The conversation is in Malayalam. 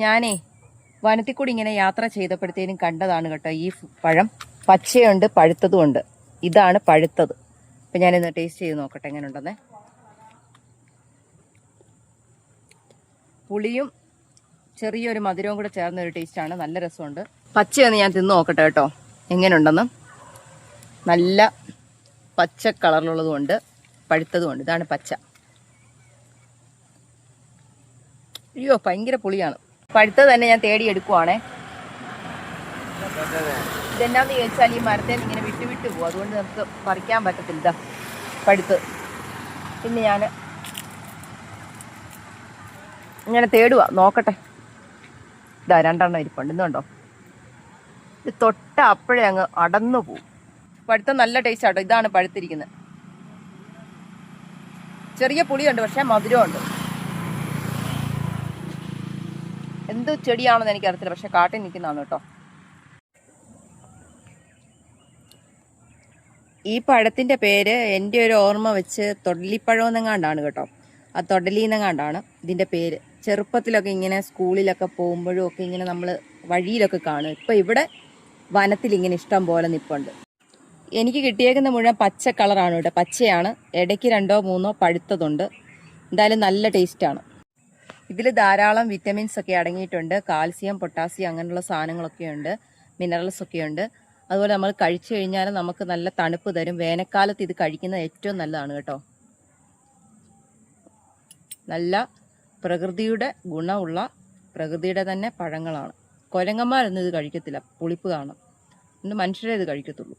ഞാനേ വനത്തിൽ കൂടി ഇങ്ങനെ യാത്ര ചെയ്തപ്പോഴത്തേനും കണ്ടതാണ് കേട്ടോ ഈ പഴം. പച്ചയുണ്ട്, പഴുത്തതും ഉണ്ട്. ഇതാണ് പഴുത്തത്. അപ്പം ഞാനിന്ന് ടേസ്റ്റ് ചെയ്ത് നോക്കട്ടെ എങ്ങനെ ഉണ്ടെന്നേ. പുളിയും ചെറിയൊരു മധുരവും കൂടെ ചേർന്ന ഒരു ടേസ്റ്റാണ്. നല്ല രസമുണ്ട്. പച്ചയൊന്ന് ഞാൻ തിന്ന് നോക്കട്ടെ കേട്ടോ എങ്ങനെയുണ്ടെന്ന്. നല്ല പച്ച കളറിലുള്ളതുമുണ്ട്, പഴുത്തതുമുണ്ട്. ഇതാണ് പച്ച. അയ്യോ, ഭയങ്കര പുളിയാണ്. പഴുത്തത് തന്നെ ഞാൻ തേടി എടുക്കുവാണേ. ഇതെന്നാന്ന് ചോദിച്ചാൽ ഈ മരത്തേന്ന് ഇങ്ങനെ വിട്ട് പോകും, അതുകൊണ്ട് നമുക്ക് പറിക്കാൻ പറ്റത്തില്ല. ഇതാ പഴുത്ത്. പിന്നെ ഞാൻ ഇങ്ങനെ തേടുക, നോക്കട്ടെ. ഇതാ 2 ഇരിപ്പുണ്ട്. ഇന്നുണ്ടോ? ഇത് തൊട്ട അപ്പോഴേ അങ്ങ് അടന്നു പോവും. പഴുത്ത നല്ല ടേസ്റ്റ് ആട്ടോ. ഇതാണ് പഴുത്തിരിക്കുന്നത്. ചെറിയ പുളിയുണ്ട്, പക്ഷെ മധുരമുണ്ട്. എന്ത് ചെടിയാണെന്ന് എനിക്കറിയത്തില്ല, പക്ഷെ കാട്ടിൽ നിൽക്കുന്നതാണ് കേട്ടോ. ഈ പഴത്തിൻ്റെ പേര് എൻ്റെ ഒരു ഓർമ്മ വെച്ച് തൊടലിപ്പഴമെന്നെങ്ങാണ്ടാണ് കേട്ടോ. ആ തൊടലിന്നെങ്ങാണ്ടാണ് ഇതിൻ്റെ പേര്. ചെറുപ്പത്തിലൊക്കെ ഇങ്ങനെ സ്കൂളിലൊക്കെ പോകുമ്പോഴും ഒക്കെ ഇങ്ങനെ നമ്മൾ വഴിയിലൊക്കെ കാണും. ഇപ്പം ഇവിടെ വനത്തിൽ ഇങ്ങനെ ഇഷ്ടം പോലെ നിൽപ്പുണ്ട്. എനിക്ക് കിട്ടിയേക്കുന്ന മുഴുവൻ പച്ച കളറാണ് കേട്ടോ. പച്ചയാണ്. ഇടയ്ക്ക് 2-3 പഴുത്തതുണ്ട്. എന്തായാലും നല്ല ടേസ്റ്റാണ്. ഇതിൽ ധാരാളം വിറ്റമിൻസ് ഒക്കെ അടങ്ങിയിട്ടുണ്ട്. കാൽസ്യം, പൊട്ടാസ്യം അങ്ങനെയുള്ള സാധനങ്ങളൊക്കെ ഉണ്ട്. മിനറൽസ് ഒക്കെ ഉണ്ട്. അതുപോലെ നമ്മൾ കഴിച്ചു കഴിഞ്ഞാൽ നമുക്ക് നല്ല തണുപ്പ് തരും. വേനൽക്കാലത്ത് ഇത് കഴിക്കുന്നത് ഏറ്റവും നല്ലതാണ് കേട്ടോ. നല്ല പ്രകൃതിയുടെ ഗുണമുള്ള പ്രകൃതിയുടെ തന്നെ പഴങ്ങളാണ്. കുരങ്ങന്മാരൊന്നും ഇത് കഴിക്കത്തില്ല, പുളിപ്പ് കാണും. ഇന്ന് മനുഷ്യരെ ഇത് കഴിക്കത്തുള്ളൂ.